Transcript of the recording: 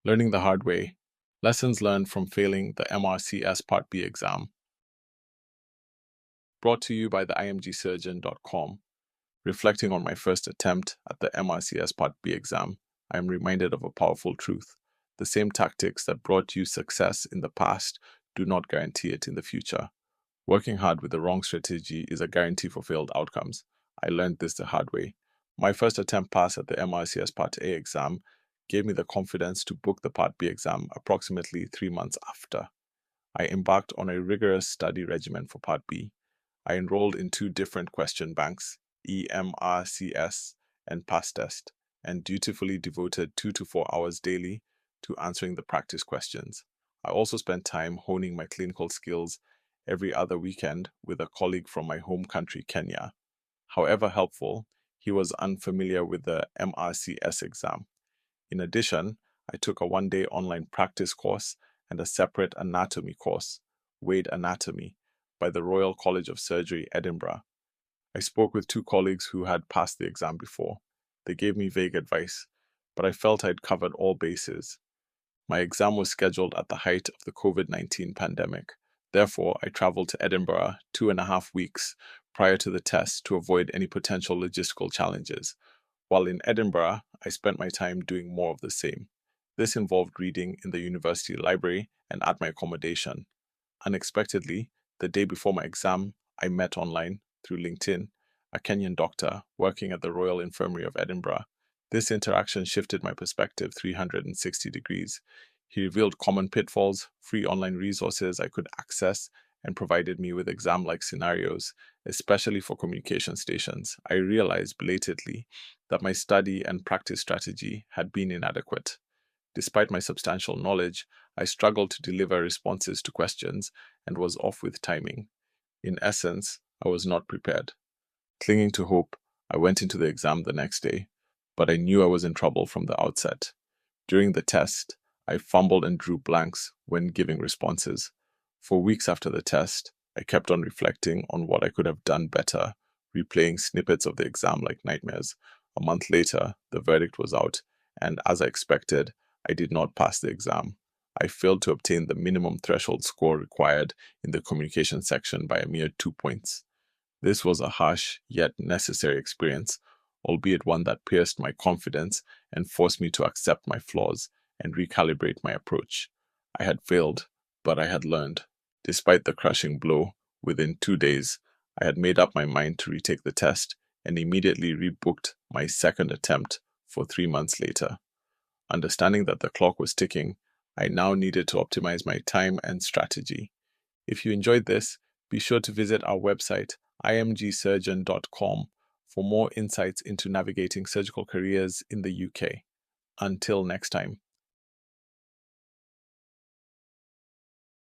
Learning the hard way. Lessons learned from failing the MRCS Part B exam. Brought to you by the imgsurgeon.com. Reflecting on my first attempt at the MRCS Part B exam, I am reminded of a powerful truth. The same tactics that brought you success in the past do not guarantee it in the future. Working hard with the wrong strategy is a guarantee for failed outcomes. I learned this the hard way. My first attempt pass at the MRCS Part A exam gave me the confidence to book the Part B exam approximately 3 months after. I embarked on a rigorous study regimen for Part B. I enrolled in 2 different question banks, MRCS and Pass Test, and dutifully devoted 2 to 4 hours daily to answering the practice questions. I also spent time honing my clinical skills every other weekend with a colleague from my home country, Kenya. However helpful, he was unfamiliar with the MRCS exam. In addition, I took a 1-day online practice course and a separate anatomy course, Wade Anatomy, by the Royal College of Surgery, Edinburgh. I spoke with 2 colleagues who had passed the exam before. They gave me vague advice, but I felt I'd covered all bases. My exam was scheduled at the height of the COVID-19 pandemic. Therefore, I traveled to Edinburgh 2.5 weeks prior to the test to avoid any potential logistical challenges. While in Edinburgh, I spent my time doing more of the same. This involved reading in the university library and at my accommodation. Unexpectedly, the day before my exam, I met online, through LinkedIn, a Kenyan doctor working at the Royal Infirmary of Edinburgh. This interaction shifted my perspective 360 degrees. He revealed common pitfalls, free online resources I could access, and provided me with exam-like scenarios, especially for communication stations. I realized belatedly that my study and practice strategy had been inadequate. Despite my substantial knowledge, I struggled to deliver responses to questions and was off with timing. In essence, I was not prepared. Clinging to hope, I went into the exam the next day, but I knew I was in trouble from the outset. During the test, I fumbled and drew blanks when giving responses. For weeks after the test, I kept on reflecting on what I could have done better, replaying snippets of the exam like nightmares. A month later, the verdict was out, and as I expected, I did not pass the exam. I failed to obtain the minimum threshold score required in the communication section by a mere 2 points. This was a harsh yet necessary experience, albeit one that pierced my confidence and forced me to accept my flaws and recalibrate my approach. I had failed, but I had learned. Despite the crushing blow, within 2 days, I had made up my mind to retake the test and immediately rebooked my second attempt for 3 months later. Understanding that the clock was ticking, I now needed to optimize my time and strategy. If you enjoyed this, be sure to visit our website, imgsurgeon.com, for more insights into navigating surgical careers in the UK. Until next time.